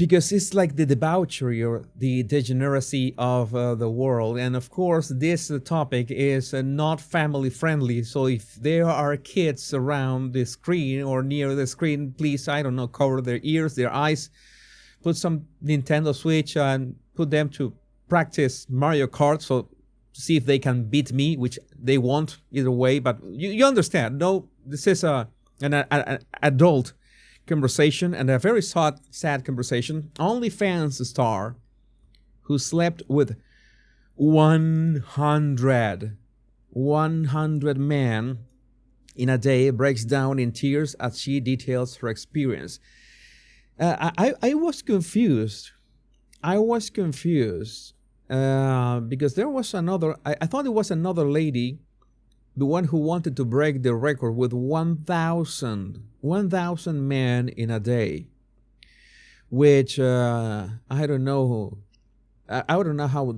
because it's like the debauchery or the degeneracy of the world. And of course, this topic is not family friendly. So if there are kids around the screen or near the screen, please, I don't know, cover their ears, their eyes, put some Nintendo Switch and put them to practice Mario Kart. So see if they can beat me, which they won't either way. But you understand. No, this is an adult conversation, and a very sad conversation. OnlyFans star who slept with 100 men in a day breaks down in tears as she details her experience. I was confused. Because there was another, I thought it was another lady, the one who wanted to break the record with 1,000 men in a day, which I don't know. I don't know how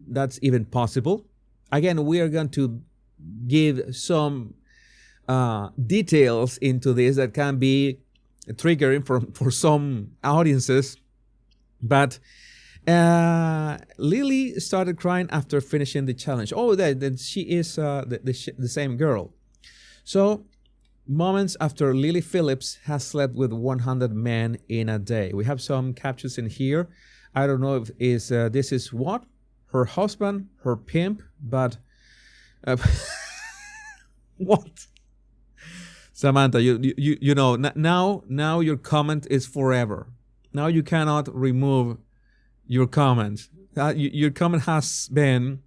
that's even possible. Again, we are going to give some details into this that can be triggering for some audiences, but Lily started crying after finishing the challenge. Oh, that she is the same girl. So, moments after Lily Phillips has slept with 100 men in a day. We have some captions in here. I don't know if this is what? Her husband, her pimp, but what? Samantha, you know, now your comment is forever. Now you cannot remove your comment. Your comment has been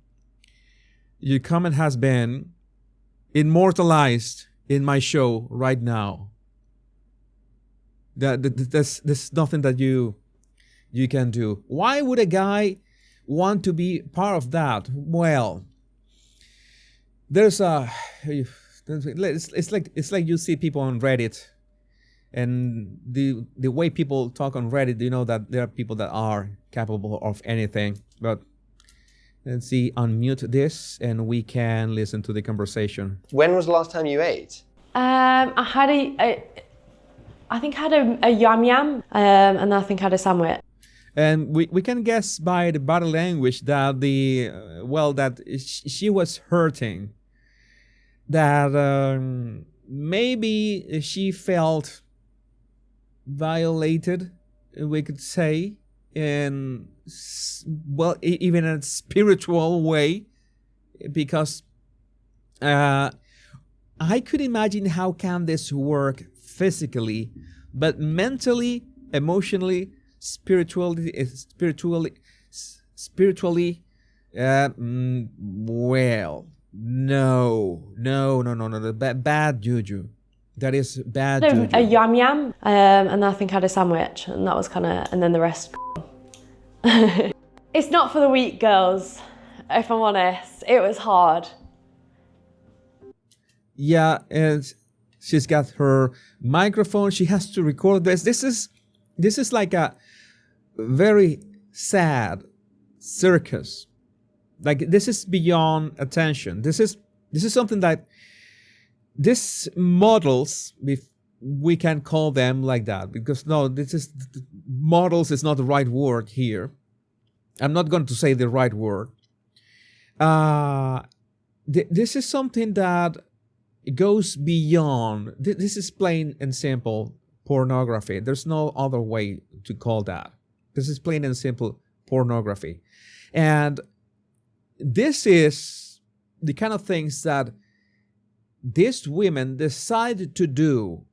immortalized in my show right now. There's nothing that you can do. Why would a guy want to be part of that? Well, there's it's like you see people on Reddit, and the way people talk on Reddit, you know that there are people that are capable of anything. But let's see, unmute this and we can listen to the conversation. When was the last time you ate? I think I had a yum yum, and I think I had a sandwich. And we can guess by the body language that that she was hurting, that maybe she felt violated, we could say, in even in a spiritual way, because I could imagine how can this work physically, but mentally, emotionally, spiritually, well, no, bad juju. That is bad juju. A yum yum, and I think I had a sandwich, and that was and then the rest. It's not for the weak, girls. If I'm honest, it was hard. Yeah, and she's got her microphone. She has to record this. This is like a very sad circus. Like, this is beyond attention. This is something that these models, if we can call them like that, because no, models is not the right word here. I'm not going to say the right word. This is something that goes beyond. This is plain and simple pornography. There's no other way to call that. This is plain and simple pornography. And this is the kind of things that these women decide to do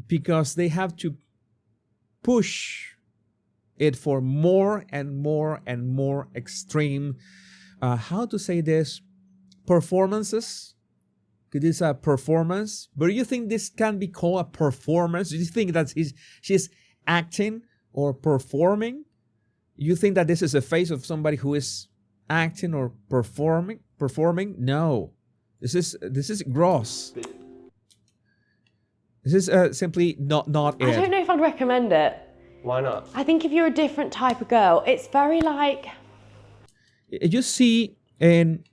because they have to push it for more and more and more extreme, how to say this, performances. It is a performance. But do you think this can be called a performance? Do you think that she's acting or performing? You think that this is a face of somebody who is acting or performing? No. This is gross. This is simply not it. I don't know if I'd recommend it. Why not? I think if you're a different type of girl, it's very like... You see in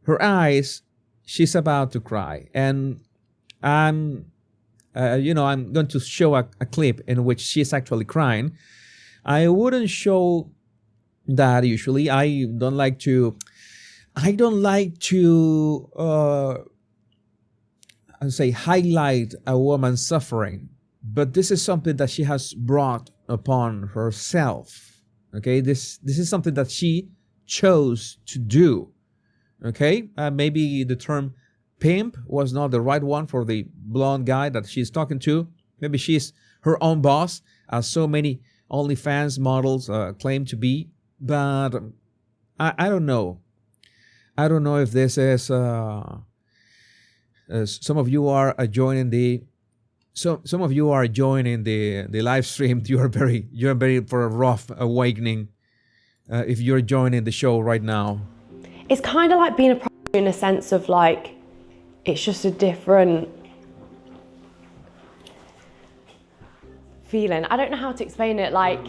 her eyes, she's about to cry. And I'm going to show a clip in which she's actually crying. I wouldn't show that usually. I don't like to I say highlight a woman's suffering, but this is something that she has brought upon herself. Okay, this is something that she chose to do. Okay, maybe the term pimp was not the right one for the blonde guy that she's talking to. Maybe she's her own boss, as so many OnlyFans models claim to be. But I don't know. I don't know if this is some of you are joining the some of you are joining the live stream. You're very for a rough awakening if you're joining the show right now. It's kind of like being a prostitute in a sense of like, it's just a different feeling. I don't know how to explain it. Like,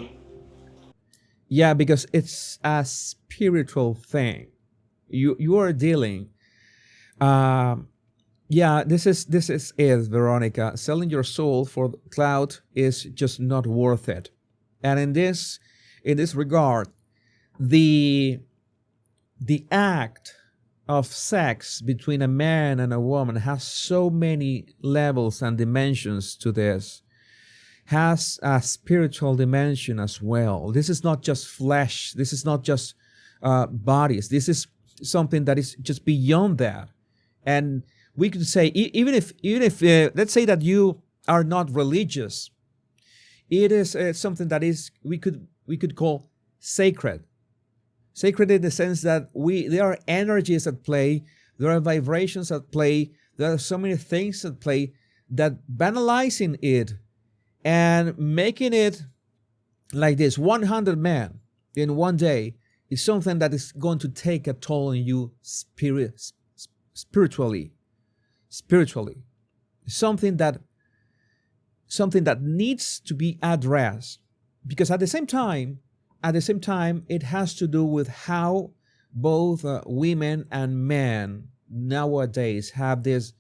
yeah, because it's a spiritual thing. You are dealing. Yeah, this is it, Veronica. Selling your soul for clout is just not worth it. And in this regard, the act of sex between a man and a woman has so many levels and dimensions to this. Has a spiritual dimension as well. This is not just flesh. This is not just bodies. This is something that is just beyond that. And we could say, even if let's say that you are not religious, it is something that is we could call sacred. Sacred in the sense that there are energies at play, there are vibrations at play, there are so many things at play that banalizing it and making it like this 100 men in one day is something that is going to take a toll on you spiritually. Something that needs to be addressed, because at the same time it has to do with how both women and men nowadays have this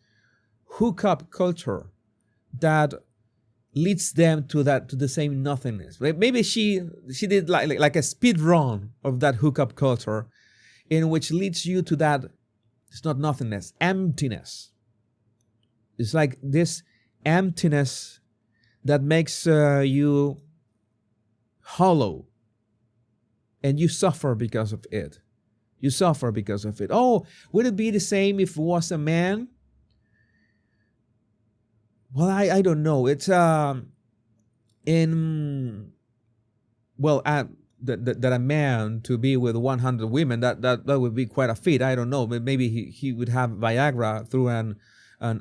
hookup culture that leads them to the same nothingness. Maybe she did like a speed run of that hookup culture, in which leads you to that. It's not nothingness, emptiness. It's like this emptiness that makes you hollow, and you suffer because of it. Oh, would it be the same if it was a man? Well, I don't know. It's that a man to be with 100 women, that would be quite a feat. I don't know. Maybe he would have Viagra through an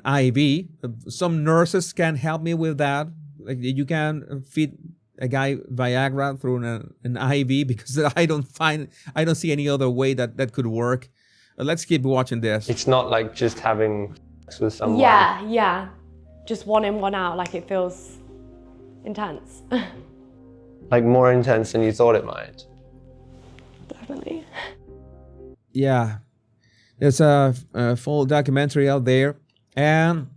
IV. Some nurses can help me with that. Like, you can feed a guy Viagra through an IV, because I don't see any other way that could work. Let's keep watching this. It's not like just having sex with someone. yeah. Just one in, one out, like it feels intense. Like more intense than you thought it might. Definitely. Yeah, there's a full documentary out there. And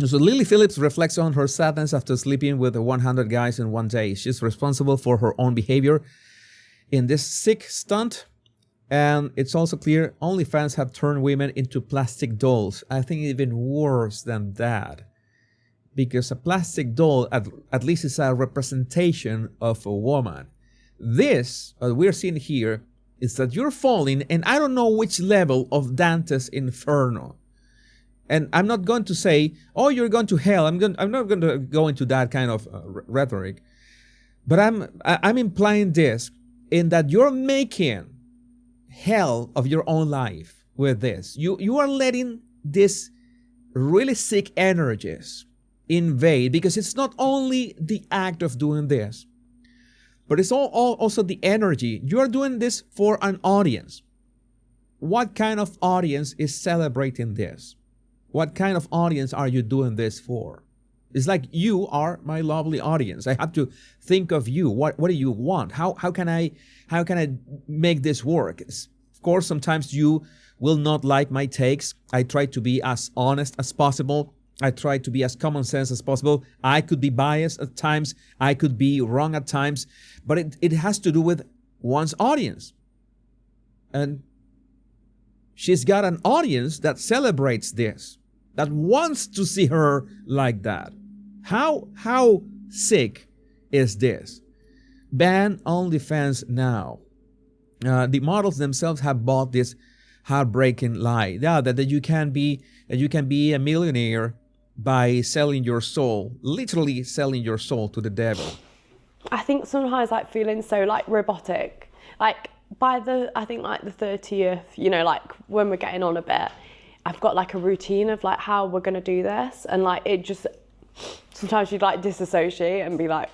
so Lily Phillips reflects on her sadness after sleeping with 100 guys in one day. She's responsible for her own behavior in this sick stunt. And it's also clear OnlyFans have turned women into plastic dolls. I think even worse than that. Because a plastic doll at least is a representation of a woman. This, we're seeing here, is that you're falling, and I don't know which level of Dante's Inferno. And I'm not going to say, oh, you're going to hell. I'm not going to go into that kind of rhetoric. But I'm implying this, in that you're making hell of your own life with this. You are letting this really sick energies invade, because it's not only the act of doing this, but it's also the energy. You are doing this for an audience. What kind of audience is celebrating this? What kind of audience are you doing this for? It's like, you are my lovely audience. I have to think of you. What do you want? How can I make this work? Of course, sometimes you will not like my takes. I try to be as honest as possible. I try to be as common sense as possible. I could be biased at times. I could be wrong at times. But it has to do with one's audience. And she's got an audience that celebrates this, that wants to see her like that. How sick is this? Ban OnlyFans now. The models themselves have bought this heartbreaking lie. Yeah, that you can be a millionaire by selling your soul, literally selling your soul to the devil. I think sometimes like feeling so like robotic, like by the, I think like the 30th, you know, like when we're getting on a bit, I've got like a routine of like how we're gonna do this, and like it just, sometimes you'd like disassociate and be like,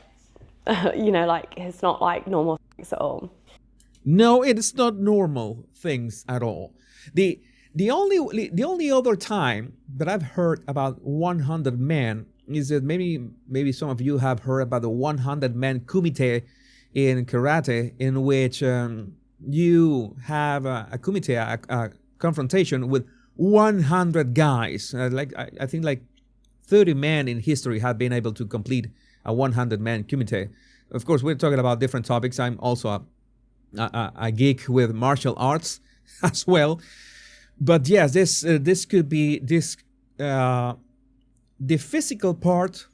you know, like it's not like normal things at all. No, it's not normal things at all. The only other time that I've heard about 100 men is that maybe some of you have heard about the 100 men kumite in karate, in which you have a kumite, a confrontation with 100 guys. I think like 30 men in history have been able to complete a 100 man kumite. Of course, we're talking about different topics. I'm also a geek with martial arts as well. But yes, this could be this. The physical part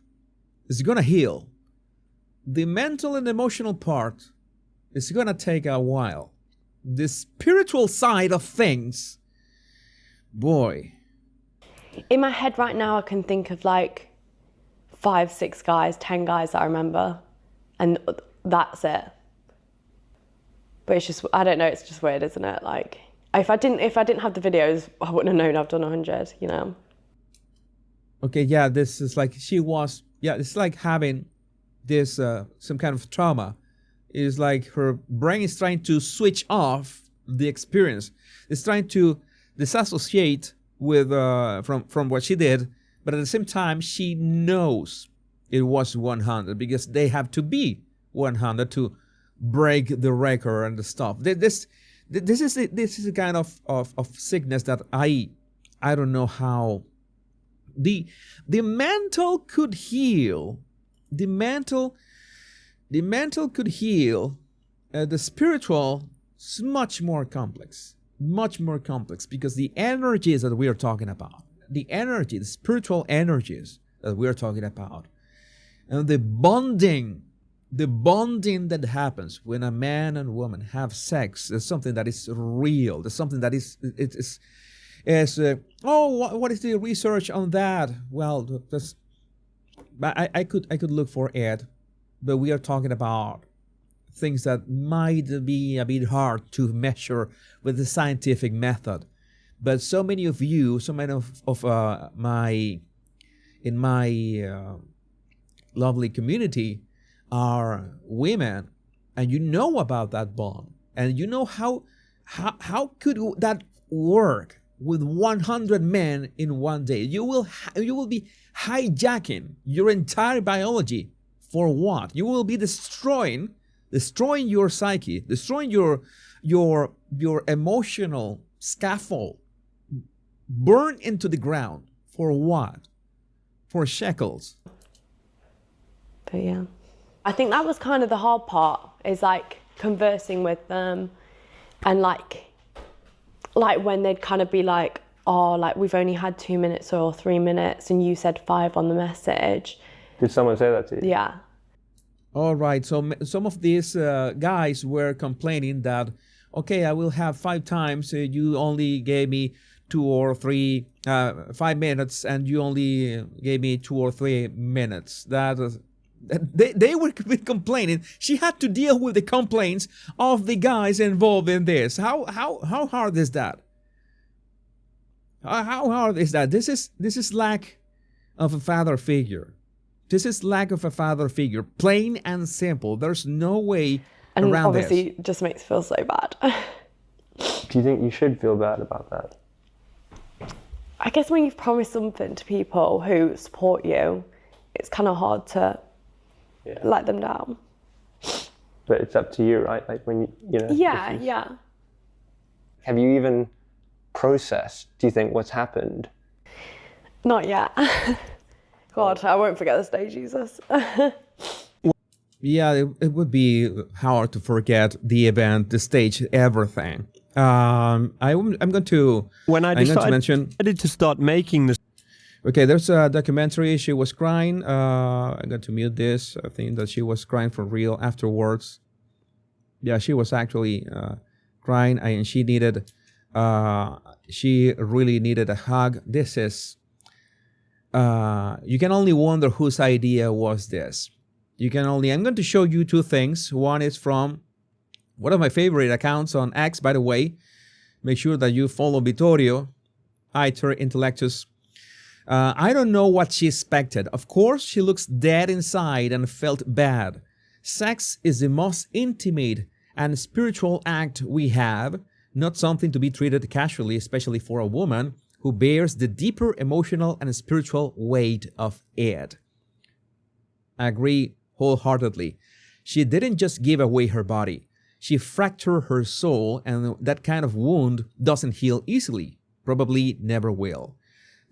is gonna heal. The mental and emotional part is gonna take a while. The spiritual side of things, boy. In my head right now, I can think of like 5, 6 guys, 10 guys that I remember, and that's it. But it's just, I don't know, it's just weird, isn't it? Like, if I didn't have the videos, I wouldn't have known I've done 100, you know? Okay, yeah, this is like, it's like having this, some kind of trauma. It's like her brain is trying to switch off the experience. It's trying to disassociate with, from what she did, but at the same time, she knows it was 100 because they have to be 100 to break the record and the stuff. This is a kind of sickness that I don't know how the mental could heal. The mental could heal. The spiritual is much more complex because the energies that we are talking about, the spiritual energies that we are talking about, and the bonding that happens when a man and woman have sex is something that is real. There's something that what is the research on that? Well, I could look for it, but we are talking about things that might be a bit hard to measure with the scientific method. But so many of you, so many of my lovely community are women, and you know about that bond, and you know how could that work with 100 men in one day. You will be hijacking your entire biology for what? You will be destroying your psyche, destroying your emotional scaffold, burn into the ground for what? For shekels. But yeah, I think that was kind of the hard part, is like conversing with them, and like when they'd kind of be like, oh, like we've only had 2 minutes or 3 minutes and you said 5 on the message. Did someone say that to you? Yeah. All right, so some of these guys were complaining that, okay, I will have 5 times, you only gave me 2 or 3, 5 minutes, and you only gave me 2 or 3 minutes. They were complaining. She had to deal with the complaints of the guys involved in this. How hard is that? How hard is that? This is lack of a father figure. This is lack of a father figure, plain and simple. There's no way around this. And obviously, it just makes me feel so bad. Do you think you should feel bad about that? I guess when you've promised something to people who support you, it's kind of hard to let them down. But it's up to you, right? Like when you know. Yeah. Have you even processed, do you think, what's happened? Not yet. God, I won't forget the stage, Jesus. Yeah, it would be hard to forget the event, the stage, everything. I'm going to When I I'm going to mention. decided to start making this, Okay, there's a documentary. She was crying. I'm going to mute this. I think that she was crying for real afterwards. Yeah, she was actually crying, and she needed. She really needed a hug. This is. You can only wonder whose idea was this. You can only. I'm going to show you two things. One is from one of my favorite accounts on X, by the way. Make sure that you follow Vittorio, Iter Intellectus. I don't know what she expected. Of course, she looks dead inside and felt bad. Sex is the most intimate and spiritual act we have, not something to be treated casually, especially for a woman who bears the deeper emotional and spiritual weight of it. I agree wholeheartedly. She didn't just give away her body. She fractured her soul, and that kind of wound doesn't heal easily. Probably never will.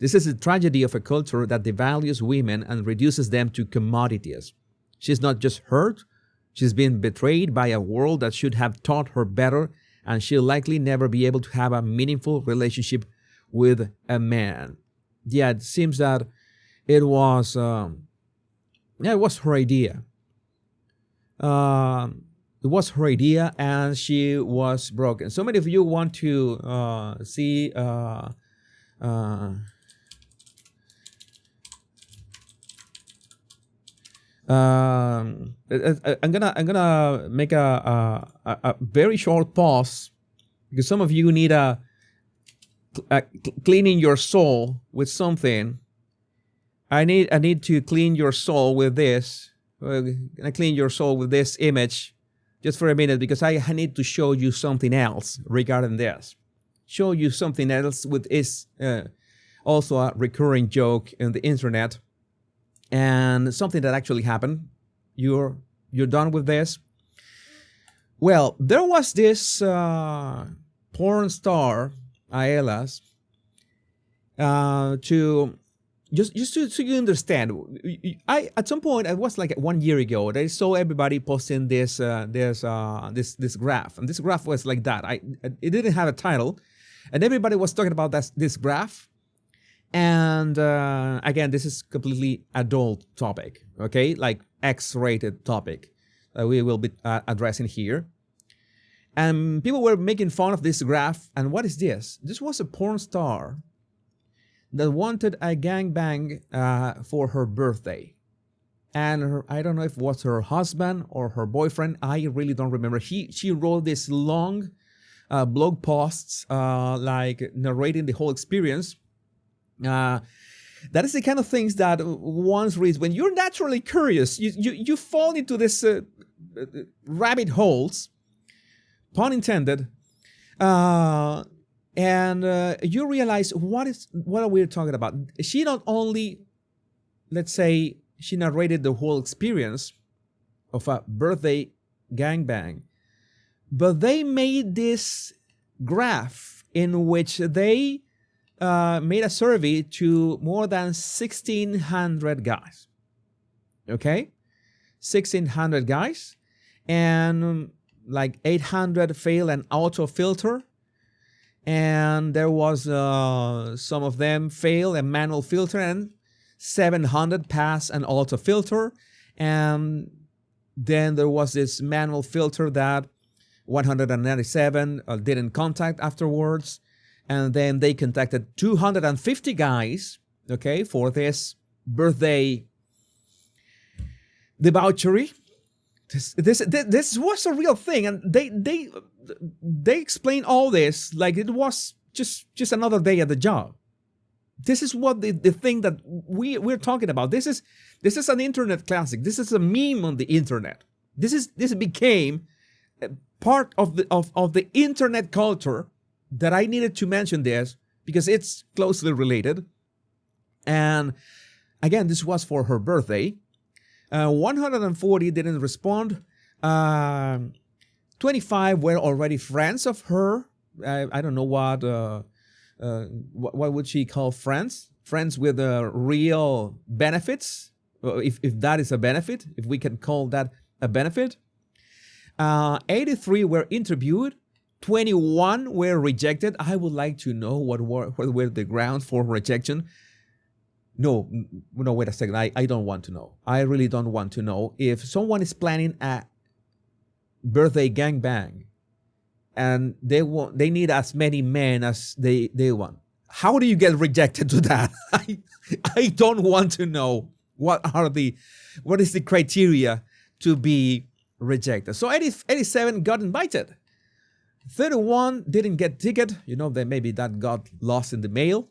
This is the tragedy of a culture that devalues women and reduces them to commodities. She's not just hurt, she's been betrayed by a world that should have taught her better, and she'll likely never be able to have a meaningful relationship with a man. Yeah, it seems that it was, it was her idea. It was her idea, and she was broken. So many of you want to see. I'm gonna make a very short pause because some of you need cleaning your soul with something. I need to clean your soul with this. I clean your soul with this image just for a minute because I need to show you something else regarding this. Show you something else with is also a recurring joke in the internet. And something that actually happened. You're done with this? Well, there was this porn star, Aelas, to just so you understand. I at some point, it was like 1 year ago, I saw everybody posting this graph, and this graph was like that. It didn't have a title, and everybody was talking about this graph. And again, this is completely adult topic, okay? Like X-rated topic we will be addressing here. And people were making fun of this graph. And what is this? This was a porn star that wanted a gangbang for her birthday. And I don't know if it was her husband or her boyfriend. I really don't remember. She wrote this long blog posts like narrating the whole experience. That is the kind of things that one reads when you're naturally curious. You fall into this rabbit holes, pun intended, and you realize what are we talking about. She not only, let's say, she narrated the whole experience of a birthday gangbang, but they made this graph in which they made a survey to more than 1,600 guys. Okay? 1,600 guys. And like 800 fail an auto filter. And there was some of them fail a manual filter, and 700 pass an auto filter. And then there was this manual filter that 197 didn't contact afterwards. And then they contacted 250 guys, okay, for this birthday debauchery. This was a real thing, and they explain all this like it was just another day at the job. This is what the thing that we're talking about. This is an internet classic. This is a meme on the internet. This became part of the internet culture. That I needed to mention this because it's closely related. And again, this was for her birthday. 140 didn't respond. 25 were already friends of her. I don't know what what would she call friends? Friends with real benefits, if that is a benefit, if we can call that a benefit. 83 were interviewed, 21 were rejected. I would like to know what were the grounds for rejection. No, wait a second. I don't want to know. I really don't want to know. If someone is planning a birthday gangbang and they need as many men as they want, how do you get rejected to that? I don't want to know what is the criteria to be rejected. So 87 got invited. 31 didn't get ticket. Maybe that got lost in the mail.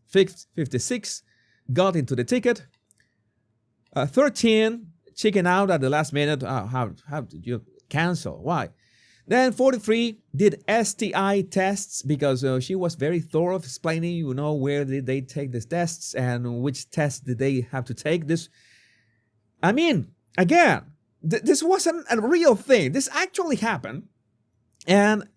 56 got into the ticket. 13 chicken out at the last minute. How did you cancel? Why? Then 43 did STI tests because she was very thorough explaining, where did they take these tests and which tests did they have to take. This wasn't a real thing. This actually happened. And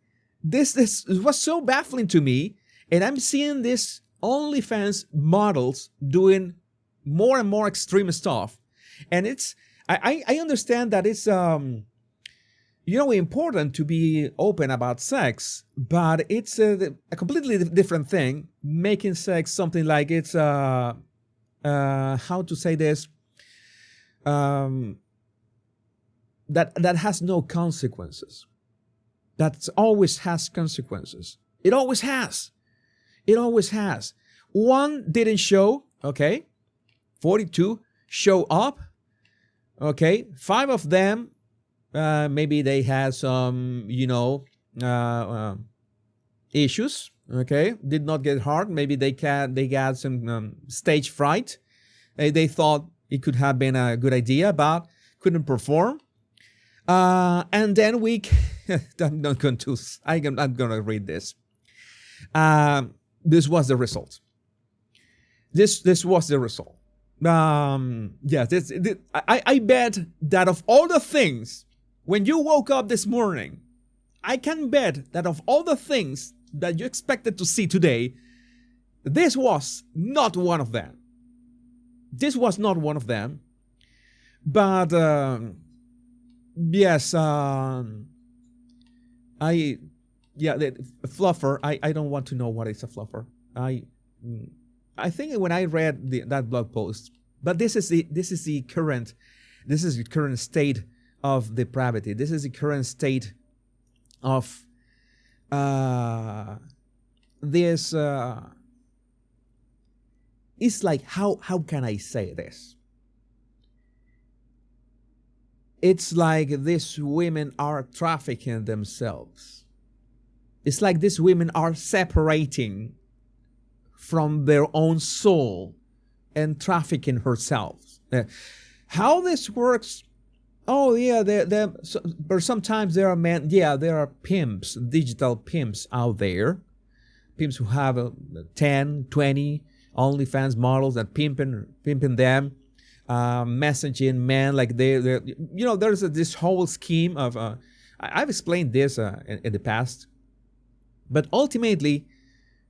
this was so baffling to me. And I'm seeing this OnlyFans models doing more and more extreme stuff. And I understand that it's important to be open about sex, but it's a completely different thing. Making sex something like it's how to say this, that has no consequences. That always has consequences. It always has. It always has. One didn't show, okay. 42 show up, okay. 5 of them, maybe they had some, issues, okay. Did not get hard. Maybe they got some stage fright. They thought it could have been a good idea, but couldn't perform. And then I'm not going to read this. This was the result. This was the result. I bet that of all the things, when you woke up this morning, I can bet that of all the things that you expected to see today, this was not one of them. This was not one of them. But yes, the fluffer. I don't want to know what is a fluffer. I think when I read that blog post, but this is the current state of depravity. This is the current state of this. It's like how can I say this? It's like these women are trafficking themselves. It's like these women are separating from their own soul and trafficking herself. How this works? Oh yeah, but sometimes there are men. Yeah, there are pimps, digital pimps out there, pimps who have 10, 20 OnlyFans models that pimping them. Messaging men like there's this whole scheme of I've explained this in the past, but ultimately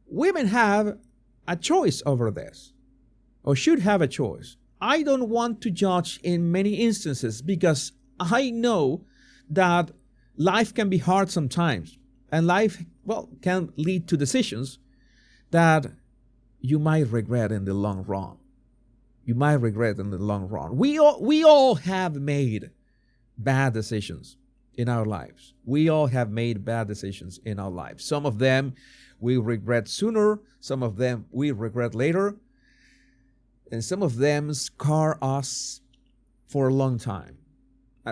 women have a choice over this, or should have a choice. I don't want to judge in many instances because I know that life can be hard sometimes, and life can lead to decisions that you might regret in the long run. You might regret in the long run. We all have made bad decisions in our lives. We all have made bad decisions in our lives. Some of them we regret sooner. Some of them we regret later. And some of them scar us for a long time.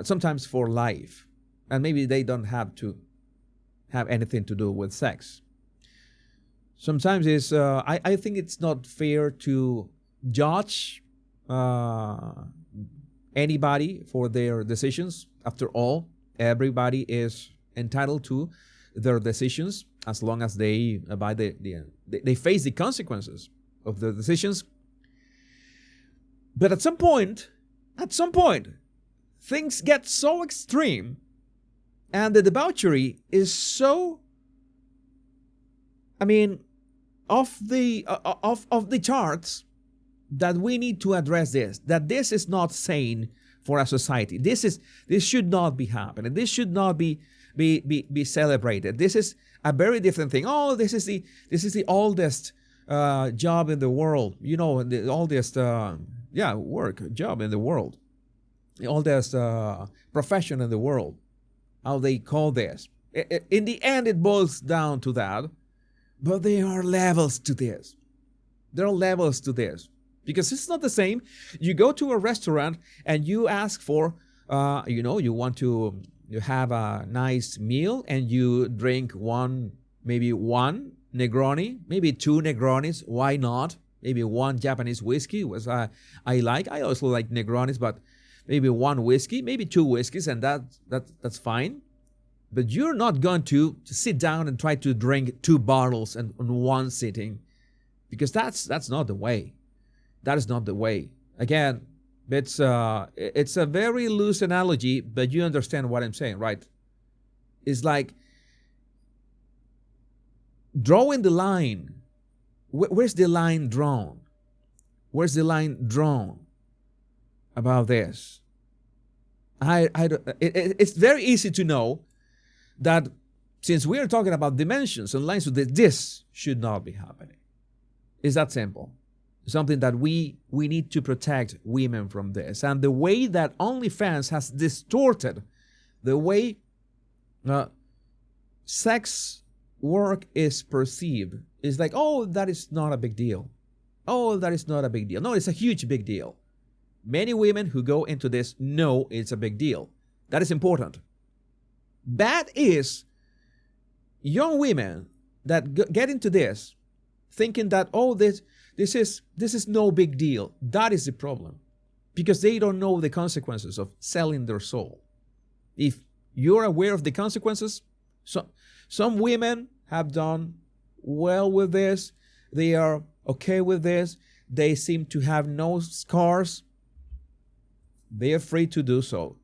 Sometimes for life. And maybe they don't have to have anything to do with sex. Sometimes I think it's not fair to judge anybody for their decisions. After all, everybody is entitled to their decisions as long as they they face the consequences of their decisions. But at some point, things get so extreme, and the debauchery is so. of the charts that we need to address this, that this is not sane for a society. This should not be happening. This should not be celebrated. This is a very different thing. Oh, this is the oldest job in the world. You know, the oldest job in the world. The oldest profession in the world. How they call this. In the end, it boils down to that. But there are levels to this. There are levels to this. Because it's not the same. You go to a restaurant and you ask for, you want to have a nice meal and you drink maybe one Negroni, maybe two Negronis. Why not? Maybe one Japanese whiskey was I like. I also like Negronis, but maybe one whiskey, maybe two whiskeys, and that's fine. But you're not going to sit down and try to drink two bottles in one sitting, because that's not the way. That is not the way. Again, it's a very loose analogy, but you understand what I'm saying, right? It's like drawing the line. Where's the line drawn? Where's the line drawn about this? It's very easy to know that since we are talking about dimensions and lines, this should not be happening. It's that simple. Something that we need to protect women from this. And the way that OnlyFans has distorted the way sex work is perceived is like, oh, that is not a big deal. Oh, that is not a big deal. No, it's a huge big deal. Many women who go into this know it's a big deal. That is important. Bad is young women that get into this thinking that, oh, this is no big deal. That is the problem, because they don't know the consequences of selling their soul. If you're aware of the consequences, some women have done well with this. They are okay with this. They seem to have no scars. They are free to do so.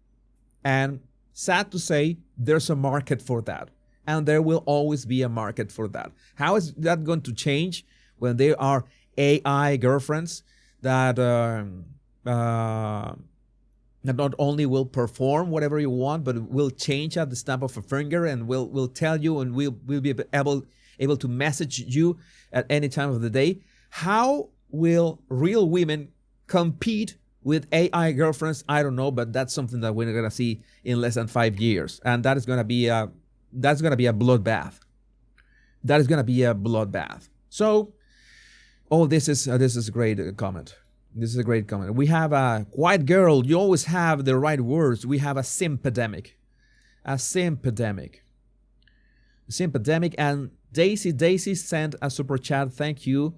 And sad to say, there's a market for that. And there will always be a market for that. How is that going to change when there are AI girlfriends that not only will perform whatever you want, but will change at the snap of a finger and will tell you, and will be able to message you at any time of the day? How will real women compete with AI girlfriends? I don't know, but that's something that we're gonna see in less than 5 years, and that is gonna be a bloodbath. That is gonna be a bloodbath. So, this is a great comment. This is a great comment. We have a quiet girl. You always have the right words. We have a simpedemic. A simpedemic. And Daisy sent a super chat. Thank you,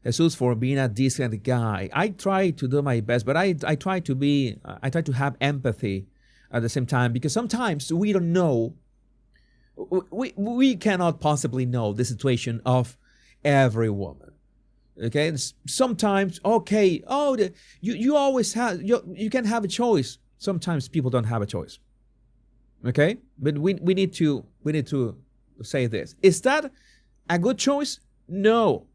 Jesus, for being a decent guy. I try to do my best, but I try to have empathy at the same time, because sometimes we don't know. We cannot possibly know the situation of every woman. Okay, and sometimes, you always have, you can have a choice. Sometimes people don't have a choice. Okay, but we need to say this. Is that a good choice? No,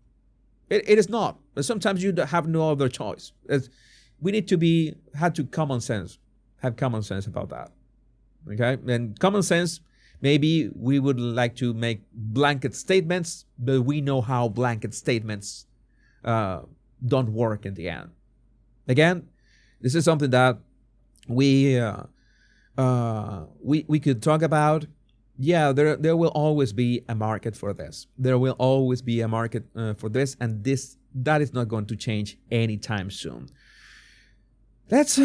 it is not. But sometimes you have no other choice. We need to have common sense about that. Okay, and common sense. Maybe we would like to make blanket statements, but we know how blanket statements don't work in the end. Again, this is something that we could talk about. Yeah, there will always be a market for this. There will always be a market for this, and that is not going to change anytime soon. Let's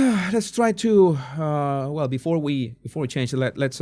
try to before we change. Let's